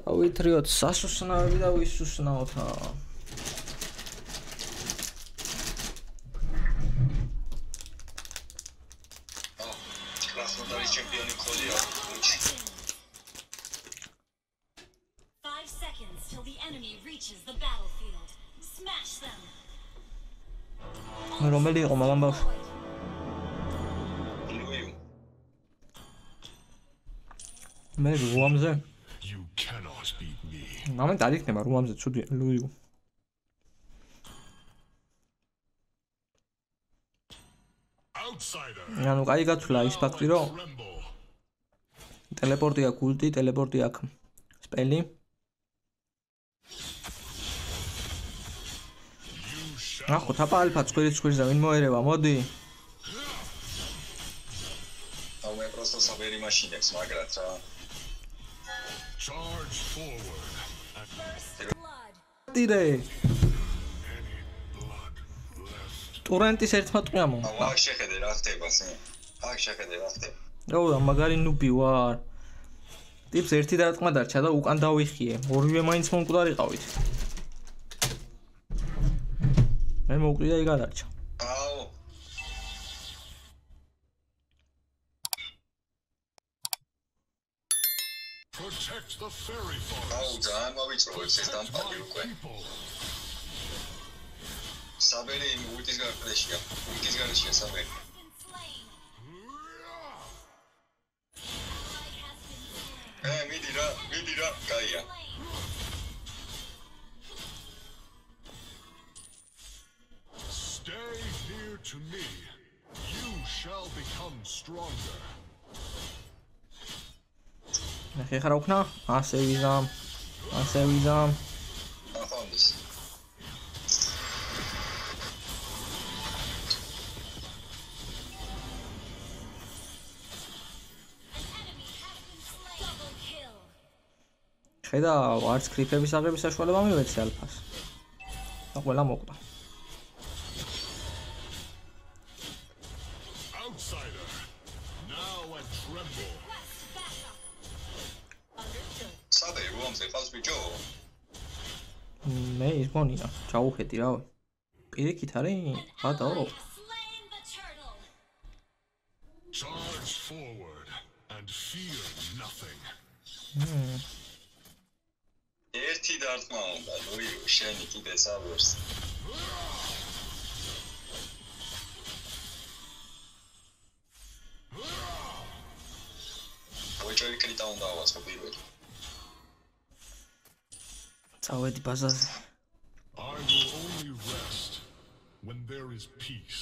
დავითრიოთ სასუსნაები და ვისუსნაოთა. Krasnodar's ჩემპიონი მქონია. 5 seconds till the enemy reaches the battlefield. Smash them. რომელი იყო მამამ ბავშვი? მე რუამზე? You cannot beat me. მამენ დაიქნება რუამზე ცუდი ლუიუ. Outsider. ანუ კაი გათვლა ის ფაქტი რომ ტელეპორტი აქვს ულტი, ტელეპორტი აქვს სპელი. ახო თაპა ალფა ცხვირისა ვინ მოერევა მოდი. აუ მე просто საბერი მაშინებს მაგრად რა. Charge forward. ტირე. Blood left. ტურენტის ერთმა ტყვია მო. აუ აქ შეხედე რა ხდება სი. აქ შეხედე რა ხდება. რა მაგარი ნუბი ვარ. ტიპს ერთი დარტყმა დარჩა და უკან დავიხიე. ორივე მაინც მომკვდარიყავით. მე მოკვდია იგ გადარჩა. აუ Protect the fairy forest. აუ ძალიან მოვიწროებს ეს დამპალი უკვე. საბერი ულტის გარშია. ულტის გარშია საბერი. მიდი რა, კაია. Stay near to me. You shall become stronger. ნახე ხარ უკნა? ასე ვიზამ. ახალს. ხედა არც კრიფების აღების საშუალება მივეცე ალფას. და ყველა მოკვდა. Outsider. Now and tremble. საბერი რომზე ყავს ბიჭო? მე ის გონია, ჩაუხედი რავი. პირიქით არის? ბატო. Charge forward and fear nothing. ერთი დარტყმა უნდა, ლუიუ, შენი კიდე საბერს. ოჯერი კრიტა უნდა ავაწყო პირველი. წავედი ბაზაზე. I will only rest when there is peace.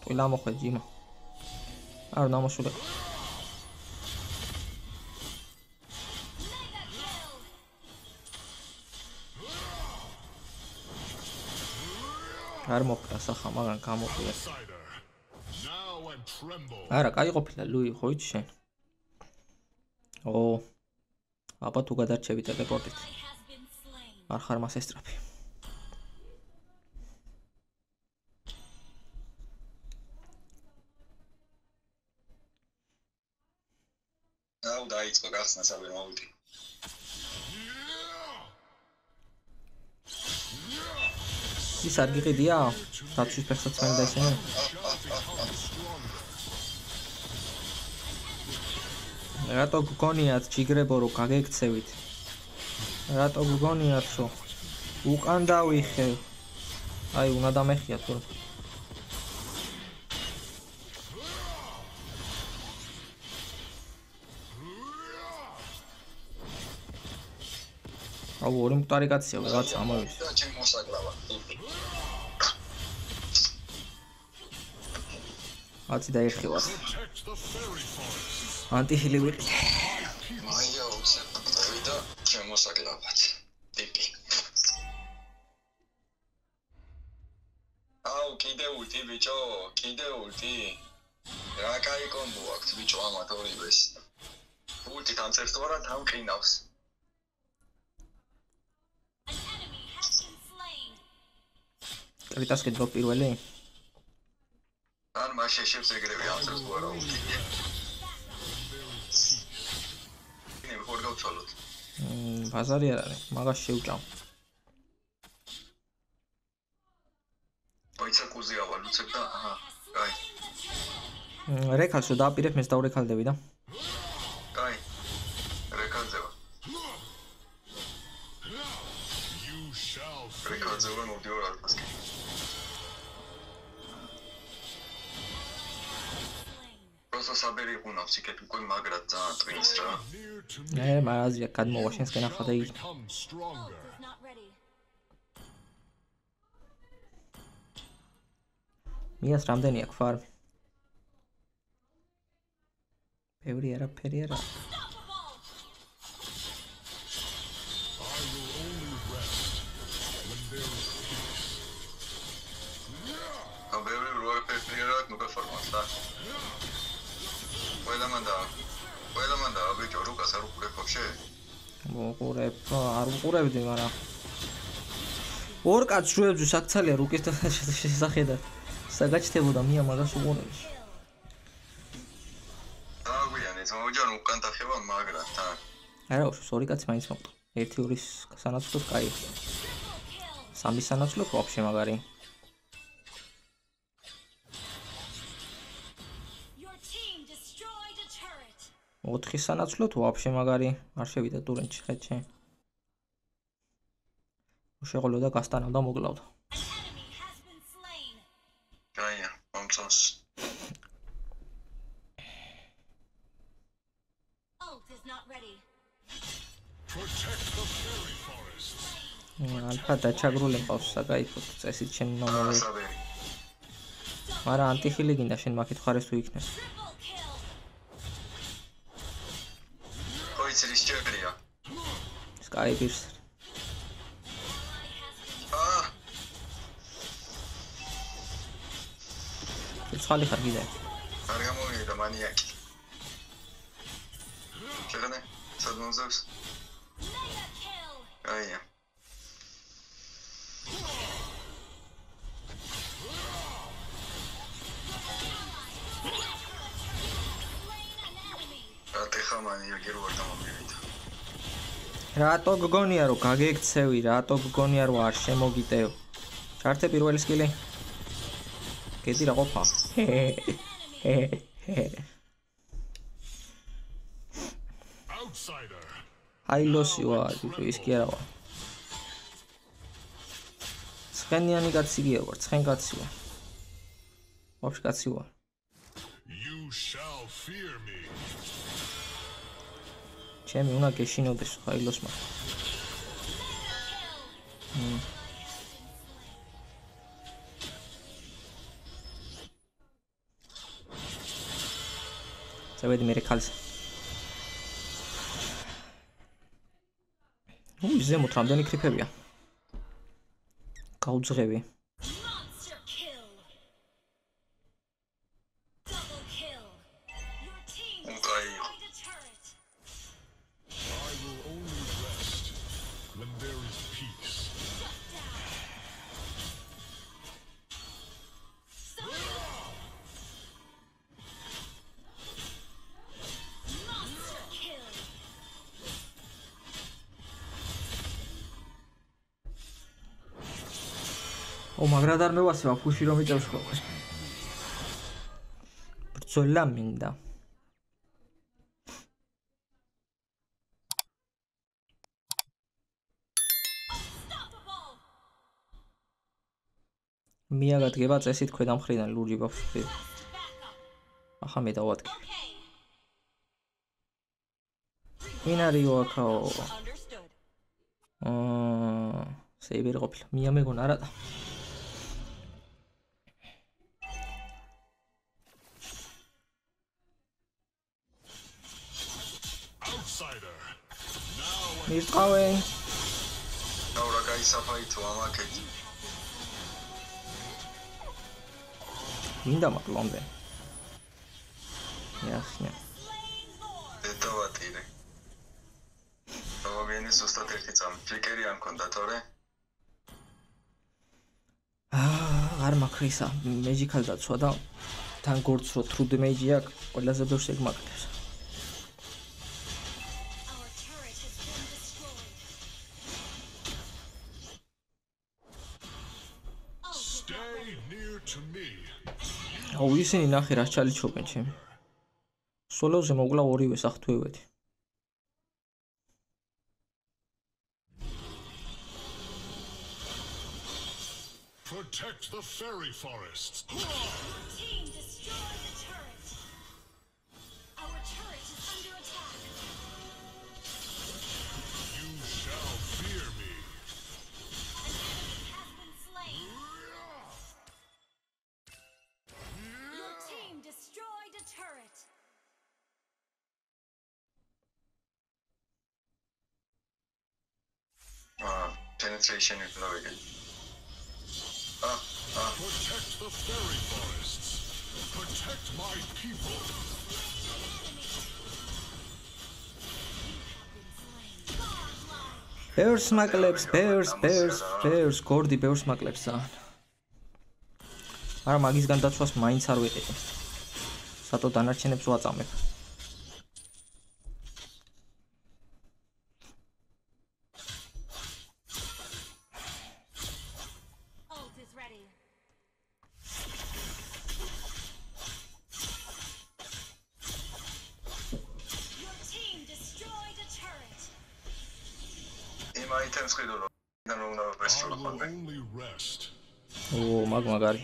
ყველა მოხვედი იმა. არ ნამოსულე. არ მოხდა სახა, მაგრამ გამოყვია. Now and tremble. არა, კაი ყოფილა ლუი, ხო იცი შენ? ო. აბა თუ გადარჩები ტელეპორტით. არ ხარ მას ესტრაფი. აუ დაიწყო გახსნა საბერი მოვიდი. ის არ გიყიდია? დაცვის ფეხსაც მენდა ისინი? რატო გგონიათ ჯიგრებო რომ გაგექცევით? რატო გგონიათ რომ უკან დავიხევ? აი უნდა დამეხია თუ აუ ორი მკვდარი კაცია ვიღაცა ამოვის. და ჩემ მოსაკლავა. აცი დაიხევათ. Protect the fairy forest. ანტიჰილი ვიყიდე. მაია უცე. და ჩემ მოსაკლავად. ტიპი. აუ კიდე ულტი ბიჭო, კიდე ულტი. რა კაი კომბო აქვს ბიჭო ამათ ორივეს. ულტი განცერტვარად ამკინავს. კრიტას კეთო პირველი? ან მას შეშებს ეგრევე ამცერს თუ არა ულტი. ბაზარი არ არის, მაგას შევჭამ. ოიცა კუზი ავალ უცებ და აჰა, კაი. რეკალს რომ დააპირებ, მეც დავრეკალდები და. კაი. რეკალზე ვარ. You shall რეკალზე ვარ მოვდივარ ალფასკი. პროსო საბერი ყუნავს იქეთ უკვე მაგრად ძალიან ტვინს რა. near to me. მაგაზია გადმოვა შენსკენ ახლა და იგი. Become stronger. Is not ready. მიას რამდენი აქვს ფარმი? ბევრი არაფერი არა. I will only rest when there is peace. აბევრი როე პეტრიერად ნუ გაფორმასა. ყველა მანდა ბიჭო რუკას არ უყურებ ხოშე? მოყურებ, არ უყურებდი, მაგრამ ორ კაცს შუებზე საქცალია რუკის და შესახედა. საგაჩნდებოდა მია მაგას უყურებს. დაგვიანეთ მოუჯან უკან დახება მაგრად თან. არა, უშავს ორი კაცი მაინც მოყდა. 1-2 სანაცვლოდ კაი. 3 სანაცვლოდ ვაფშე მაგარი. Your team destroyed a turret. 4 სანაცვლოდ ვაფშე მაგარი. არ შევიდა ტურენჩი ხეთში. შეყოლოდა გასტანავდა მოკლავდა. An enemy has been slain. კაია, მომწონს. Ult is not ready. Protect the fairy forests. ალფა დაჩაგრული ყავს საკაიფოდ წესით შენ ნომერი. საბერი. მაგრამ ანტიხილი გინდა შენ მაგით ხარეს თუ იქნეს. Triple kill. ოიც რის ჭერია. სკაიპირს. აა, ცხალი ხარ კიდე. არ გამოვიდა მანიაკი. შეგანე, სადმონზებს. Mega kill. კაია. Slain an enemy. ატეხა მანიაკი რო არ დამომივიდა. რატო გგონია რომ გაგექცევი, რატო გგონია რომ არ შემოგიტევ. ჩართე პირველი სკილი. კედი რა ყოფა? Outsider. აილოსი ვარ, ის კი არა ვარ. ცხენიანი კაცი გია ვარ, ცხენ კაცი ვარ. ვაფშე კაცი ვარ. You shall fear me. ჩემი უნდა გეშინოდეს აილოსმა. წევედი მე რეკალს. ზემოთ რამდენი კრიფებია? გაუძღები. Monster kill. Double kill. Your team Okay. destroyed a turret. I will only rest when there is peace. Shut down. Monster kill. მაგრად არ მევასება ფუში რომ იწევს ხოლმე. ბრძოლა მინდა. Unstoppable. მია გადგება წესით ქვედა მხრიდან ლურჯი ბავშვი. Best backup. ახლა მე დავადგე. Okay. ვინ არის ოაქაო? Understood. სეივერი ყოფილა. მია მეგონა არა და. Outsider. Now მირტყავე. დაურა გაისაფაითო ამაკეთი. მინდა მაკლონდე. ясно. დედავატირე. დავაგენი ზუსტად ერთი წამი. ფლიკერი არ მქონდა თორე? არ მაქრისა, მეჯიკალ დაცვა და თან გორდს რო თრუ დემეიჯი აქვს, ყველაზე ბევრს ეგ მაკრებს. Our turret has been destroyed. აუ ისინი ნახე რა ჩალიჩობენ ჩემი. სოლოზე მოგლა ორივე სახთუევეთი. Protect the fairy forests. Your team destroyed the turret. Our turret is under attack. You shall fear me. An enemy has been slain. Your team destroyed a turret. penetration improved. Protect the fairy forests. Protect my people. Bears maklebs, bears, გორდი bears maklebs ძალიან. არა მაგისგან დაცვას მაინც არ ვიყიდე. სატო დანარჩენებს ვაწამებ. Only rest. ო მაგარი.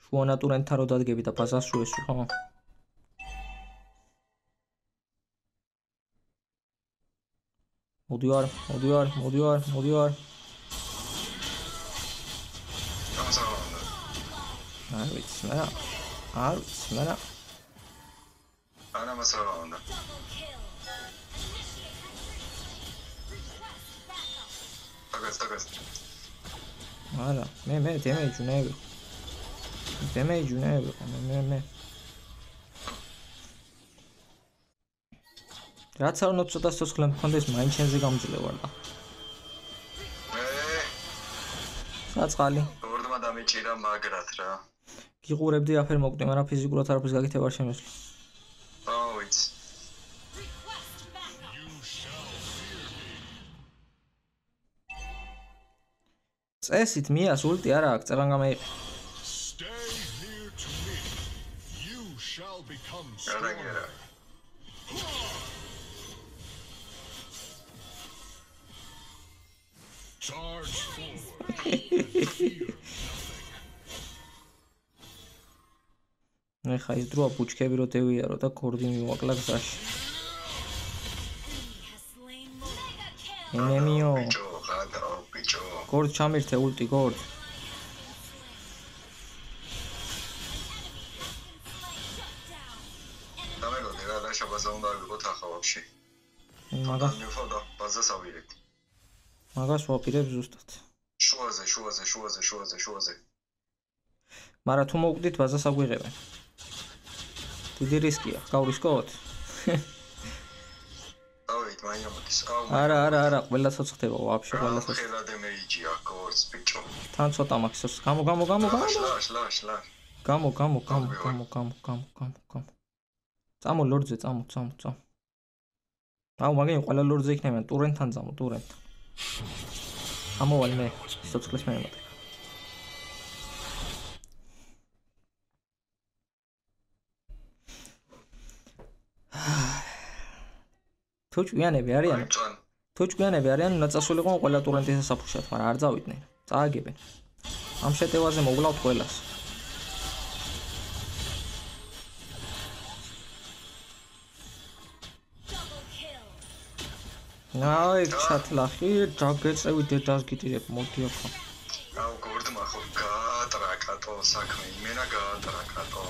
შუანატურენთან რო დადგები და ბაზას რო ესვი, ხო? მოდივარ. არ ვიცი, მარა. Ana masala onda. Takas. არა, მე დემეიჯუნები. მე. რაც არ უნდა ცოტა სოცხლე მქონდეს, მაინც შენზე გამძლევარ და. საწყალი. ორდმა დამეჭირა მაგრად რა. გიყურებდი აფერ მოკდი, მაგრამ ფიზიკურად არაფერს გაკეთება არ შემეძლო. წესით მიას ულტი არა აქვს, წეღან გამეიყი. Stay near to me. You shall become stronger. Charge forward. Fear nothing. ხა ის დროა ბუჩქები რო დევიარო და გორდი მივაკლა გზაში. ენემიო. გორდ ჩამირთე ულტი გორდ. დამეგოდი რა და შაბაზა უნდა ვიყოთ ახლა ვაფშე. ბაზას ავირეთ. მაგას ვაპირებ ზუსტად. შუაზე. მაგრამ თუ მოვკვდით ბაზას აგვიღებენ. დიდი რისკია, გავრისკოთ. დავით მაინამაკის. არა, ყველასაც ხდება, ვაფშე ყველასაც. ხელა დემეიჯია გორს ბიჭო. თან ცოტა მაქსოს. გამო. შლაშ. გამო. წამო ლორდზე, წამო. აუ მაგენ ყველა ლორდზე იქნებიან, ტურენთან წამო, ტურენთან. ამოვალ მე, სოცხლეს მე ემატე. თუ ჭკვიანები არიან, უნდა წასულიყვნენ ყველა ტურენტის საფუძვლად, მაგრამ არ წავიდნენ. წააგებენ. ამ შეტევაზე მოვლავთ ყველას. აი, ჩათლახი, დაგეწევი დედას გიტირებ, მოდი ახლა. აუ გორდმა ხო გაატრაკატო საქმე, იმენა გაატრაკატო.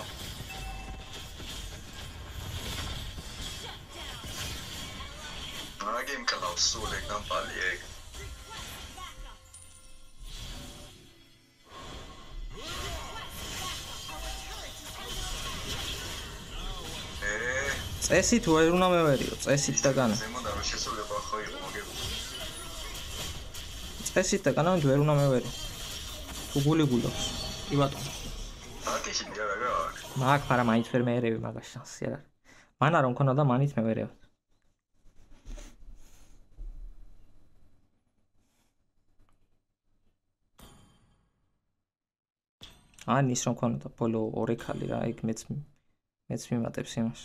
Magim kalავს სულ ეგ დამპალი ეგ. წესით ვერ უნდა მევერიო, წესით და განა. ზემოდან რომ შესულება ხო იყო მოგებული. წესით და განა ვერ უნდა მევერი. თუ გულობს. კი ბატონო. აკიში რა გააკ. მაგ ფარა მაინც ვერ მეერევი მაგას შანსი არა. მანა რომ ქონა და მანით მევერევ. ანის რომ ქონოდა ბოლო ორი ქალი რა, იქ მეც მიმატებს იმას.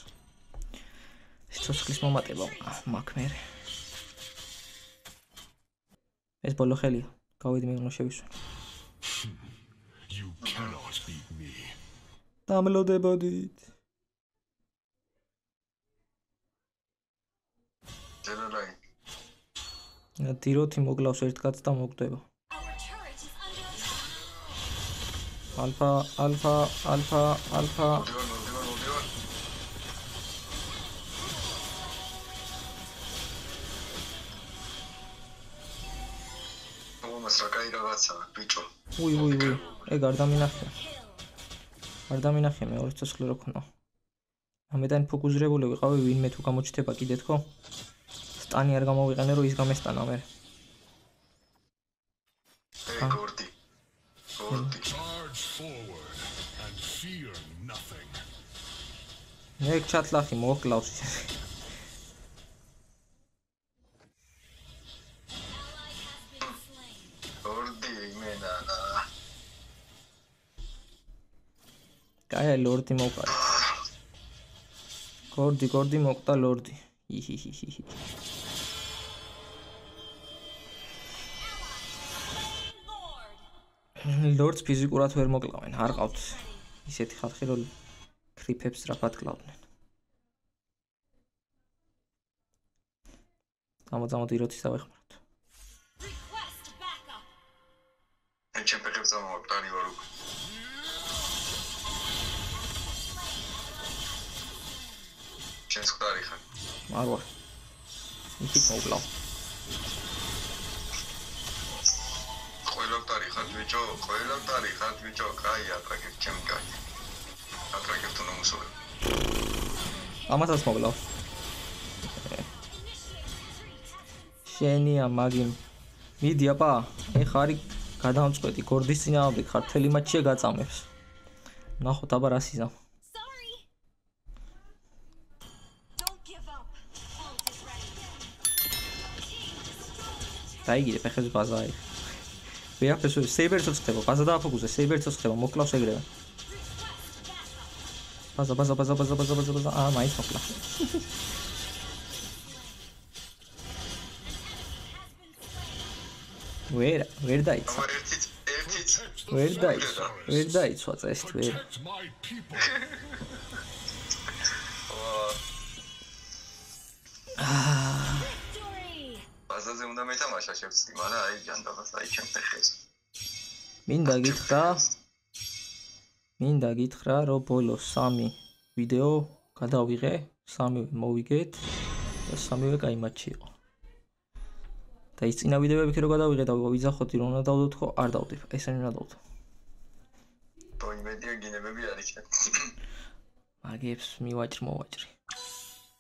სიცოცხლის მომატება მაქვს მე. ეს ბოლო ხელია. გავიდი მე უნდა შევისვენ. You cannot beat me. დამლოდებოდით. ჯენერალი დიროთი მოგლავს ერთ კაცს და მოგდება. Our turret is under attack. ალფა. მოდივარ მომას რა კაი რაღაცა ბიჭო უი. ეგ არ დამინახე მე ორი ცოცხლი რო ქნა. ამედან ფოკუსირებული ვიყავი ვინმე თუ გამოჩნდება კიდეთ ხო? სტანი არ გამოვიყენე რომ ის გამესტანა მე. გორდი Charge forward and fear nothing. ეგ ჩატლახი მოკლავს. გორდი იმენა კაი ლორდი მოვყარა. გორდი მოვყდა ლორდი. იჰიჰიჰი. ლორდს ფიზიკურად ვერ მოკლავენ, არ ყავთ ისეთი ხალხი რომ კრიფებს რაფად კლავდნენ. ამოწამოთ იროთის დავეხმაროთ. Request backup. მე ჩემპიონებს ამოვაკტარი ვარ უკვე ჩემს ხარი ხარ არ ვარ. იქით მოკლავ. ყველაფერი ხარ ბიჭო, კაი ატრაკებ ჩემი კაი. ატრაკებ თუ ნომუსოვე. ამასაც მოკლავ. შენია მაგიმ. მიდი აპა, ეხა არის გადამწყვეტი გორდის წინააღმდეგ ხარ, თელი მატჩია გაწამებს. ნახოთ აბა რა სიზამ. Sorry. Don't give up. Ult is ready. დაიგიდე ფეხებს ბაზა აი. ვეაფერს სეიბერცოს ხდება, ბაზა დააფოკუსე, სეიბერცოს ხდება, მოკლავს ეგრევე. ბაზა. აა, მაინც მოკლა. ვერ დაიცა. ამარ ერთიც ვერ დაიცვა წესით ვერ. Protect my people. Victory. ბაზაზე უნდა მეთამაშა შევცდი, მაგრამ აი ჯანდაბას აი ჩემ ფეხებს. მინდა გითხრა, რომ ბოლო 3 ვიდეო გადავიღე, 3 მოვიგეთ და 3-ვე კაი მატჩი იყო. და ის წინა ვიდეოები რო გადავიღე და ვიძახოდი რომ უნდა დავდოთ ხო, არ დავდებ. ესენი უნდა დავდო. то იმედია გინებები არის. მაგებს მივაჭრი.